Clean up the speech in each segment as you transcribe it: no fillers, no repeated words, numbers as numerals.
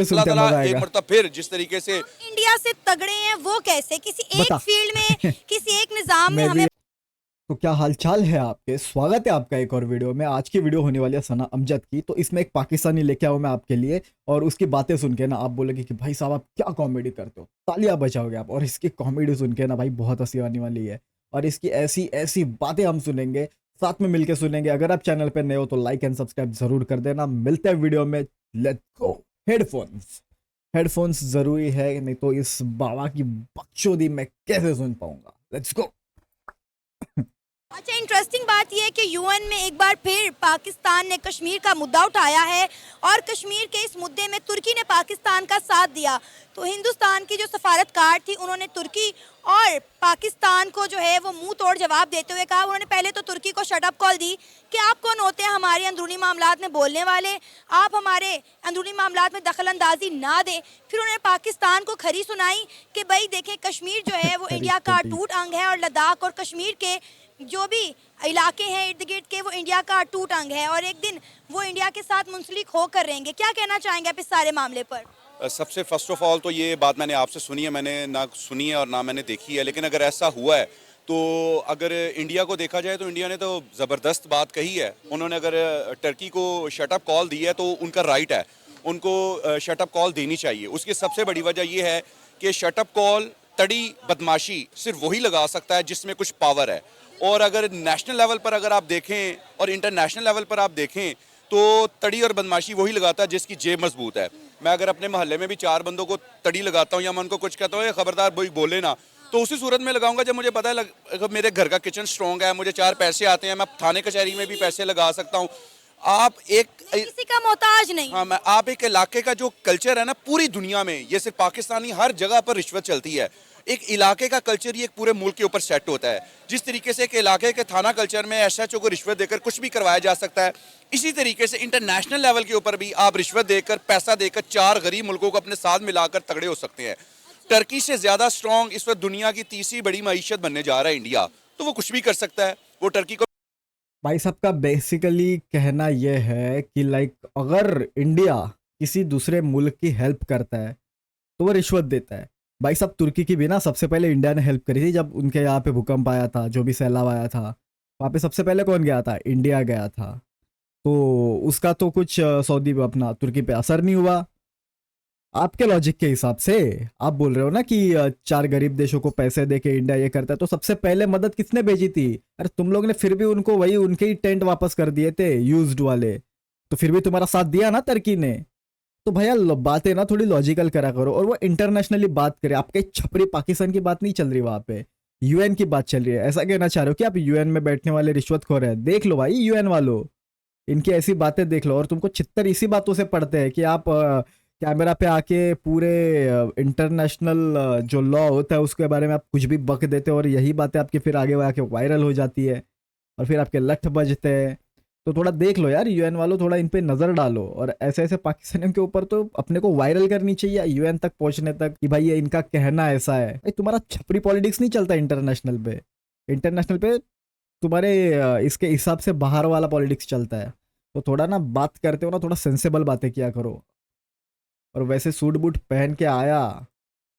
अल्लाह सुनते ताला मजा एक आएगा। मरतबा फिर जिस तरीके से इंडिया से तगड़े हैं वो कैसे? किसी एक बता। फील्ड में, किसी एक निजाम में मैं भी। हमें तो क्या हालचाल है आपके? स्वागत है आपका एक और वीडियो में। आज की वीडियो होने वाली है सना अमजद की। तो इसमें एक पाकिस्तानी लेके आओ मैं आपके लिए, और उसकी बातें सुन के ना आप बोलोगे कि भाई साहब आप क्या कॉमेडी करते हो, तालियां बजाओगे आप। और इसकी कॉमेडी सुन के ना भाई बहुत हंसी आने वाली है, और इसकी ऐसी ऐसी बातें हम सुनेंगे, साथ में मिलके सुनेंगे। अगर आप चैनल पर नए हो तो लाइक एंड सब्सक्राइब जरूर कर देना। मिलते हैं वीडियो में। Let's go. हेडफोन्स हेडफोन्स जरूरी है, नहीं तो इस बाबा की बकचोदी मैं कैसे सुन पाऊंगा। Let's go. अच्छा, इंटरेस्टिंग बात यह है कि यूएन में एक बार फिर पाकिस्तान ने कश्मीर का मुद्दा उठाया है, और कश्मीर के इस मुद्दे में तुर्की ने पाकिस्तान का साथ दिया। तो हिंदुस्तान की जो सफारतकार थी, उन्होंने तुर्की और पाकिस्तान को जो है वो मुंह तोड़ जवाब देते हुए कहा, उन्होंने पहले तो तुर्की को शट अप कॉल दी कि आप कौन होते हैं हमारे अंदरूनी मामलात में बोलने वाले, आप हमारे अंदरूनी मामलात में दखल अंदाजी ना दें। फिर उन्होंने पाकिस्तान को खरी सुनाई कि भाई देखें, कश्मीर जो है वो इंडिया का अटूट अंग है, और लद्दाख और कश्मीर के जो भी इलाके हैं इर्द गिर्द के वो इंडिया का अटूट अंग है, और एक दिन वो इंडिया के साथ मुंसलिक होकर रहेंगे। क्या कहना चाहेंगे आप इस सारे मामले पर? सबसे फर्स्ट ऑफ ऑल तो ये बात मैंने आपसे सुनी है, मैंने ना सुनी है और ना मैंने देखी है। लेकिन अगर ऐसा हुआ है तो अगर इंडिया को देखा जाए तो इंडिया ने तो ज़बरदस्त बात कही है। उन्होंने अगर टर्की को शटअप कॉल दी है तो उनका राइट है, उनको शटअप कॉल देनी चाहिए। उसकी सबसे बड़ी वजह यह है कि शटअप कॉल तड़ी बदमाशी सिर्फ वही लगा सकता है जिसमें कुछ पावर है। और अगर नेशनल लेवल पर अगर आप देखें और इंटरनेशनल लेवल पर आप देखें तो तड़ी और बदमाशी वही लगाता है जिसकी जेब मजबूत है। मैं अगर अपने मोहल्ले में भी 4 बंदों को तड़ी लगाता हूँ या मैं उनको कुछ कहता हूँ खबरदार भाई बोले ना, तो उसी सूरत में लगाऊंगा जब मुझे पता है मेरे घर का किचन स्ट्रॉन्ग है, मुझे 4 पैसे आते हैं, मैं थाने कचहरी में भी पैसे लगा सकता हूँ। आप एक किसी का मोहताज नहीं। हाँ, मैं आप एक इलाके का जो कल्चर है ना पूरी दुनिया में, ये सिर्फ पाकिस्तानी, हर जगह पर रिश्वत चलती है। एक इलाके का कल्चर ही एक पूरे मुल्क के ऊपर सेट होता है। जिस तरीके से एक इलाके के थाना कल्चर में एसएचओ को रिश्वत देकर कुछ भी करवाया जा सकता है, इसी तरीके से इंटरनेशनल लेवल के ऊपर भी आप रिश्वत देकर, पैसा देकर 4 गरीब मुल्कों को अपने साथ मिलाकर तगड़े हो सकते हैं। टर्की से ज्यादा स्ट्रॉन्ग इस वक्त दुनिया की तीसरी बड़ी मईशत बनने जा रहा है इंडिया, तो वो कुछ भी कर सकता है। वो टर्की को भाई साहब का बेसिकली कहना यह है कि लाइक अगर इंडिया किसी दूसरे मुल्क की हेल्प करता है तो वो रिश्वत देता है। भाई साहब तुर्की की भी ना सबसे पहले इंडिया ने हेल्प करी थी जब उनके यहाँ पे भूकंप आया था, जो भी सैलाब आया था, वहाँ पे सबसे पहले कौन गया था? इंडिया गया था। तो उसका तो कुछ सऊदी पे अपना तुर्की पे असर नहीं हुआ। आपके लॉजिक के हिसाब से आप बोल रहे हो ना कि 4 गरीब देशों को पैसे दे के इंडिया ये करता है, तो सबसे पहले मदद किसने भेजी थी? अरे तुम लोग ने फिर भी उनको वही उनके ही टेंट वापस कर दिए थे यूज्ड वाले, तो फिर भी तुम्हारा साथ दिया ना तुर्की ने। तो भैया बातें ना थोड़ी लॉजिकल करा करो, और वो इंटरनेशनली बात करे। आपके छपरी पाकिस्तान की बात नहीं चल रही वहां पे, यूएन की बात चल रही है। ऐसा कहना चाह रहे हो कि आप यूएन में बैठने वाले रिश्वतखोर हैं? देख लो भाई यूएन वालों, इनकी ऐसी बातें देख लो, और तुमको छित्तर इसी बातों से पड़ते हैं कि आप कैमरा पे आके पूरे इंटरनेशनल जो लॉ होता है उसके बारे में आप कुछ भी बक देते हो, और यही बातें आपके फिर आगे आके वायरल हो जाती है, और फिर आपके लठ बजते हैं। तो थोड़ा देख लो यार यूएन वालों, थोड़ा इन पे नजर डालो, और ऐसे ऐसे पाकिस्तानियों के ऊपर तो अपने को वायरल करनी चाहिए यूएन तक पहुंचने तक कि भाई ये इनका कहना ऐसा है। भाई तुम्हारा छपरी पॉलिटिक्स नहीं चलता इंटरनेशनल पे। इंटरनेशनल पे तुम्हारे इसके हिसाब से बाहर वाला पॉलिटिक्स चलता है। तो थोड़ा ना बात करते हो ना, थोड़ा सेंसेबल बातें किया करो। और वैसे सूट बूट पहन के आया,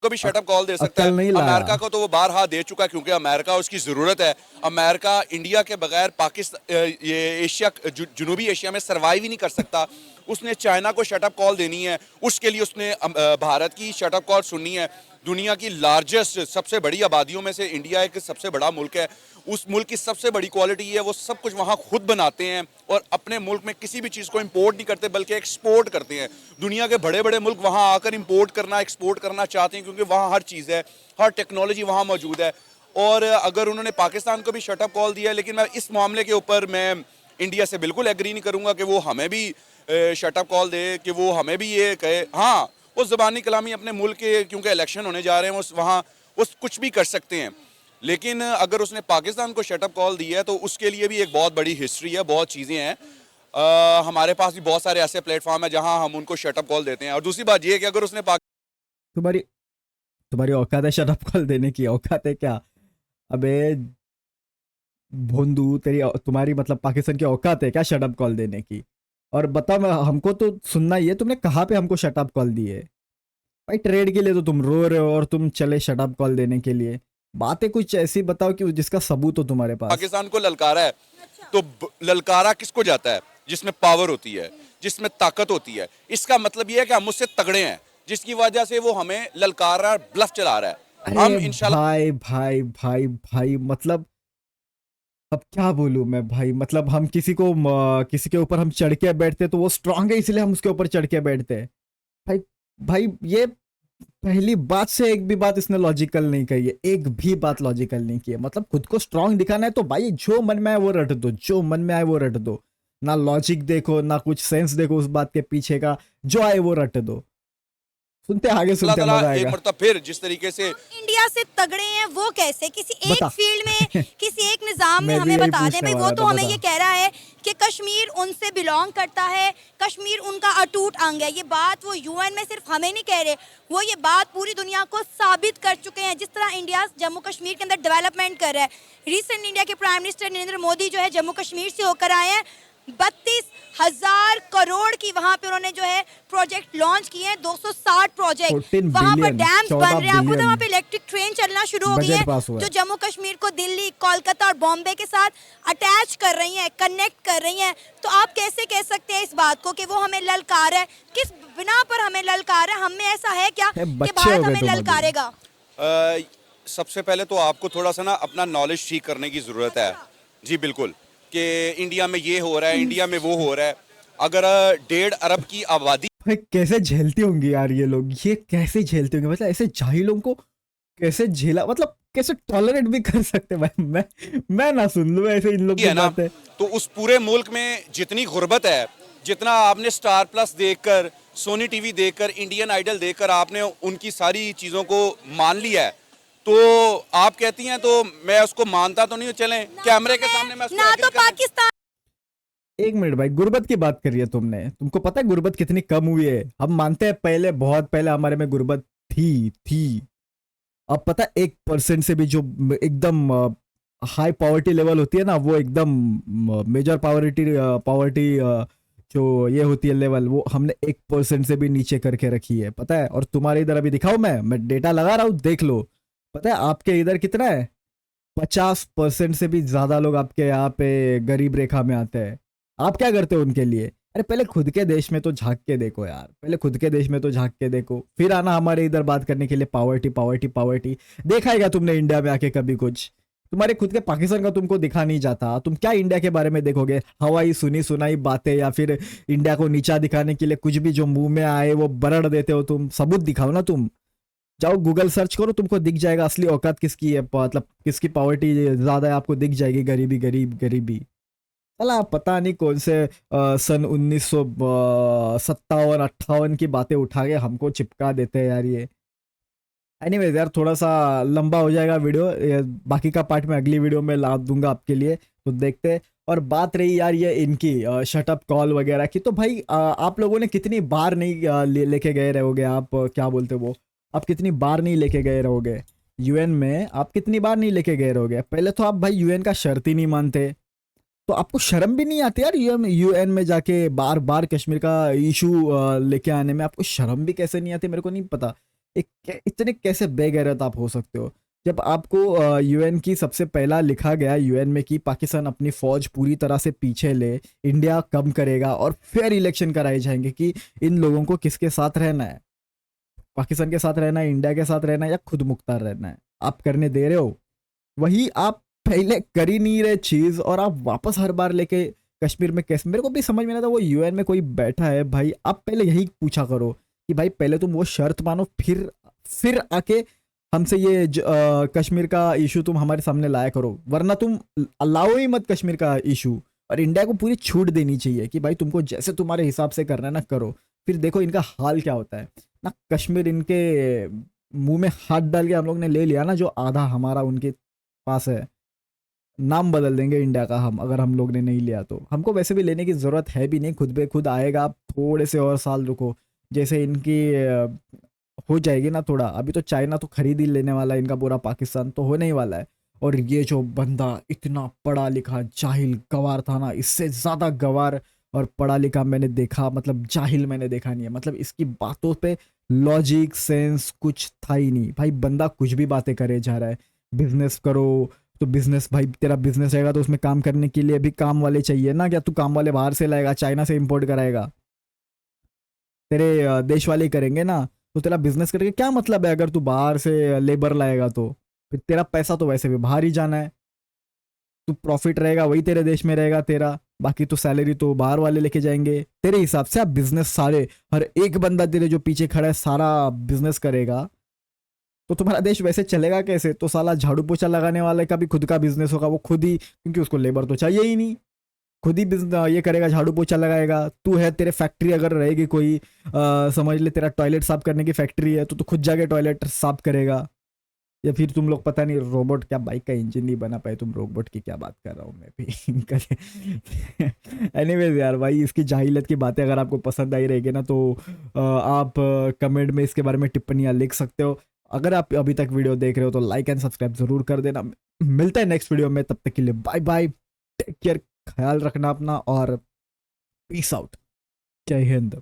को भी शटअप कॉल दे सकता अक्ल नहीं है। लाया। अमेरिका को तो वो बारहा दे चुका है क्योंकि अमेरिका उसकी ज़रूरत है। अमेरिका इंडिया के बगैर पाकिस्तान ये एशिया जनूबी एशिया में सर्वाइव ही नहीं कर सकता। उसने चाइना को शटअप कॉल देनी है, उसके लिए उसने भारत की शटअप कॉल सुननी है। दुनिया की लार्जेस्ट सबसे बड़ी आबादियों में से इंडिया एक सबसे बड़ा मुल्क है। उस मुल्क की सबसे बड़ी क्वालिटी है वो सब कुछ वहाँ खुद बनाते हैं, और अपने मुल्क में किसी भी चीज़ को इंपोर्ट नहीं करते बल्कि एक्सपोर्ट करते हैं। दुनिया के बड़े बड़े मुल्क वहाँ आकर इंपोर्ट करना, एक्सपोर्ट करना चाहते हैं क्योंकि वहाँ हर चीज़ है, हर टेक्नोलॉजी वहाँ मौजूद है। और अगर उन्होंने पाकिस्तान को भी शटअप कॉल दिया है, लेकिन मैं इस मामले के ऊपर मैं इंडिया से बिल्कुल एग्री नहीं करूँगा कि वो हमें भी शटअप कॉल दे, कि वो हमें भी ये कहे। हाँ, वो ज़बानी कलामी अपने मुल्क के क्योंकि इलेक्शन होने जा रहे हैं वहाँ वो कुछ भी कर सकते हैं, लेकिन अगर उसने पाकिस्तान को शटअप कॉल दी है तो उसके लिए भी एक बहुत बड़ी हिस्ट्री है, बहुत चीज़ें हैं। हमारे पास भी बहुत सारे ऐसे प्लेटफॉर्म है जहां हम उनको शटअप कॉल देते हैं। और दूसरी बात यह है कि अगर उसने तुम्हारी तुम्हारी औकात है शटअप कॉल देने की? औकात है क्या? अबे भोंदू तेरी तुम्हारी मतलब पाकिस्तान की औकात है क्या शटअप कॉल देने की? और बता, मैं हमको तो सुनना ही है, तुमने कहाँ पे हमको शटअप कॉल दी है भाई? ट्रेड के लिए तो तुम रो रहे हो और तुम चले शटअप कॉल देने के लिए। बातें कुछ ऐसी बताओ कि जिसका सबूत हो तुम्हारे पास। पाकिस्तान को ललकारा है तो ललकारा किसको जाता है? जिसमें पावर होती है, जिसमें ताकत होती है। इसका मतलब ये है कि हम उससे तगड़े हैं, जिसकी वजह से वो हमें ललकार रहा है, ब्लफ चला रहा है। हम अरे इंशाल्लाह भाई भाई भाई भाई, मतलब अब क्या बोलूं मैं भाई, मतलब हम किसी के ऊपर हम चढ़ के बैठते तो वो स्ट्रांग है इसलिए हम उसके ऊपर चढ़ के बैठते हैं भाई। भाई ये पहली बात से एक भी बात इसने लॉजिकल नहीं कही है, एक भी बात लॉजिकल नहीं की है। मतलब खुद को स्ट्रांग दिखाना है तो भाई जो मन में आए वो रट दो, जो मन में आए वो रट दो, ना लॉजिक देखो ना कुछ सेंस देखो उस बात के पीछे का, जो आए वो रट दो। सुनते आगे, सुनते ताला मजा एक आएगा। मरतबा फिर जिस तरीके से इंडिया से तगड़े हैं वो कैसे? किसी एक बता। फील्ड में किसी एक निजाम में मैं भी हमें यही बता दे पूछने भाई। वो वाला तो था, हमें बता। ये कह रहा है कि कश्मीर उनसे बिलोंग करता है, कश्मीर उनका अटूट अंग है। ये बात वो यूएन में सिर्फ हमें नहीं कह रहे, वो ये बात पूरी दुनिया को साबित कर चुके हैं। जिस तरह इंडिया जम्मू कश्मीर के अंदर डेवलपमेंट कर रहा है। रिसेंट इंडिया के प्राइम मिनिस्टर नरेंद्र मोदी जो है जम्मू कश्मीर से होकर आए हैं। 32,000 करोड़ की वहां पे उन्होंने जो है प्रोजेक्ट लॉन्च किए हैं, 260 प्रोजेक्ट 14 वहां पर बिलियन, डैम्स 14 बन रहे हैं। आपको बिलियन वहां पे इलेक्ट्रिक ट्रेन चलना शुरू हो गई बजट है पास हुआ है। जो जम्मू कश्मीर को दिल्ली, कोलकाता और बॉम्बे के साथ अटैच कर रही हैं, कनेक्ट कर रही हैं। तो आप कैसे कह सकते हैं इस बात को कि वो हमें ललकार है? किस बिना पर हमें ललकार है? हम में ऐसा है क्या कि बच्चे भारत हो गए हमें तुम अभी। ललकारेगा? सबसे पहले तो आपको थोड़ा सा ना अपना नॉलेज ठीक करने की ज़रूरत है। जी बिल्कुल, कि इंडिया में ये हो रहा है, इंडिया में वो हो रहा है। अगर 1.5 अरब की आबादी भाई कैसे झेलती होंगी यार ये लोग, ये कैसे झेलते होंगे? मतलब ऐसे जाहिलों को कैसे झेला, मतलब कैसे टॉलरेट भी कर सकते हैं भाई? मैं ना सुन लूं ऐसे इन लोग की है ना, बातें। तो उस पूरे मुल्क में जितनी गुर्बत है, जितना आपने स्टार प्लस देखकर, सोनी टीवी देखकर, इंडियन आइडल देखकर आपने उनकी सारी चीज़ों को मान लिया है, तो आप कहती हैं तो मैं उसको मानता तो नहीं हूं। चलें कैमरे के सामने मैं उसको ना agree तो करना- पाकिस्तान एक मिनट भाई, गुर्बत की बात करिए तुमने, तुमको पता है गुर्बत कितनी कम हुई है? हम मानते हैं पहले, बहुत पहले हमारे में गुर्बत थी। अब पता है 1% से भी जो एकदम हाई पॉवर्टी लेवल होती है ना, वो एकदम मेजर पॉवर्टी जो ये होती है लेवल, वो हमने 1% से भी नीचे करके रखी है, पता है? और तुम्हारे इधर अभी दिखाऊं, मैं डेटा लगा रहा हूँ, देख लो। पता है आपके इधर कितना है? 50% से भी ज्यादा लोग आपके यहाँ पे गरीब रेखा में आते हैं। आप क्या करते हो उनके लिए? अरे पहले खुद के देश में तो झांक के देखो यार, पहले खुद के देश में तो झांक के देखो, फिर आना हमारे इधर बात करने के लिए पावर्टी पावर्टी पावर्टी। देखा है क्या तुमने इंडिया में आके कभी कुछ? तुम्हारे खुद के पाकिस्तान का तुमको दिखा नहीं जाता, तुम क्या इंडिया के बारे में देखोगे? हवाई सुनी सुनाई बातें, या फिर इंडिया को नीचा दिखाने के लिए कुछ भी जो मुंह में आए वो बरड़ देते हो तुम। सबूत दिखाओ ना तुम, जाओ गूगल सर्च करो, तुमको दिख जाएगा असली औकात किसकी है, मतलब किसकी पॉवर्टी ज्यादा है, आपको दिख जाएगी। गरीबी गरीब गरीबी चला, पता नहीं कौन से सन 1957-58 की बातें उठा के हमको चिपका देते हैं यार ये। एनीवेज यार, थोड़ा सा लंबा हो जाएगा वीडियो, बाकी का पार्ट में अगली वीडियो में ला दूंगा आपके लिए, तो देखते हैं। और बात रही यार ये इनकी शटअप कॉल वगैरह की, तो भाई आप लोगों ने कितनी बार नहीं लेके गए रहोगे आप, क्या बोलते हो वो, आप कितनी बार नहीं लेके गए रहोगे यूएन में? आप कितनी बार नहीं लेके गए रहोगे? पहले तो आप भाई यूएन का शर्त ही नहीं मानते, तो आपको शर्म भी नहीं आती यार यूएन में जाके बार बार कश्मीर का इशू लेके आने में? आपको शर्म भी कैसे नहीं आती मेरे को नहीं पता। इतने कैसे बेगैरत आप हो सकते हो? जब आपको यूएन की सबसे पहला लिखा गया यूएन में कि पाकिस्तान अपनी फौज पूरी तरह से पीछे ले, इंडिया कम करेगा और फिर इलेक्शन कराए जाएंगे कि इन लोगों को किसके साथ रहना है, पाकिस्तान के साथ रहना है, इंडिया के साथ रहना है, या खुद मुख्तार रहना है, आप करने दे रहे हो। वही आप पहले कर ही नहीं रहे चीज, और आप वापस हर बार लेके कश्मीर में कैसे? मेरे को भी समझ में नहीं आता, वो यूएन में कोई बैठा है भाई, आप पहले यही पूछा करो कि भाई पहले तुम वो शर्त मानो, फिर आके हमसे ये कश्मीर का इशू तुम हमारे सामने लाया करो, वरना तुम अलाओ ही मत कश्मीर का इशू। और इंडिया को पूरी छूट देनी चाहिए कि भाई तुमको जैसे तुम्हारे हिसाब से करना है ना करो। फिर देखो इनका हाल क्या होता है ना। कश्मीर इनके मुंह में हाथ डाल के हम लोग ने ले लिया ना, जो आधा हमारा उनके पास है, नाम बदल देंगे इंडिया का हम, अगर हम लोग ने नहीं लिया तो। हमको वैसे भी लेने की ज़रूरत है भी नहीं, खुद बे खुद आएगा। आप थोड़े से और साल रुको, जैसे इनकी हो जाएगी ना थोड़ा, अभी तो चाइना तो खरीद ही लेने वाला है इनका पूरा पाकिस्तान, तो होने ही वाला है। और ये जो बंदा इतना पढ़ा लिखा जाहिल गवार था ना, इससे ज़्यादा गवार और पढ़ा लिखा मैंने देखा, मतलब जाहिल मैंने देखा नहीं है। मतलब इसकी बातों पे लॉजिक सेंस कुछ था ही नहीं भाई। बंदा कुछ भी बातें करे जा रहा है। बिजनेस करो तो बिजनेस, भाई तेरा बिजनेस रहेगा तो उसमें काम करने के लिए भी काम वाले चाहिए ना। क्या तू काम वाले बाहर से लाएगा, चाइना से इंपोर्ट कराएगा? तेरे देश वाले ही करेंगे ना। तो तेरा बिजनेस करके क्या मतलब है अगर तू बाहर से लेबर लाएगा? तो फिर तेरा पैसा तो वैसे भी बाहर ही जाना है। तू प्रॉफिट रहेगा वही तेरे देश में रहेगा तेरा, बाकी तो सैलरी तो बाहर वाले लेके जाएंगे। तेरे हिसाब से आप बिजनेस सारे, हर एक बंदा तेरे जो पीछे खड़ा है सारा बिजनेस करेगा तो तुम्हारा देश वैसे चलेगा कैसे? तो साला झाड़ू पोछा लगाने वाले का भी खुद का बिजनेस होगा, वो खुद ही, क्योंकि उसको लेबर तो चाहिए ही नहीं, खुद ही ये करेगा, झाड़ू पोछा लगाएगा। तू है, तेरे फैक्ट्री अगर रहेगी कोई, समझ ले तेरा टॉयलेट साफ करने की फैक्ट्री है, तो तू खुद जाके टॉयलेट साफ करेगा। या फिर तुम लोग पता नहीं रोबोट, क्या बाइक का इंजन नहीं बना पाए तुम? रोबोट की क्या बात कर रहा हूँ मैं भी। एनीवेज यार भाई, इसकी जाहिलियत की बातें अगर आपको पसंद आई रहेगी ना तो आप कमेंट में इसके बारे में टिप्पणियाँ लिख सकते हो। अगर आप अभी तक वीडियो देख रहे हो तो लाइक एंड सब्सक्राइब जरूर कर देना। मिलता है नेक्स्ट वीडियो में, तब तक के लिए बाय बाय, टेक केयर, ख्याल रखना अपना और पीस आउट। जय हिंद।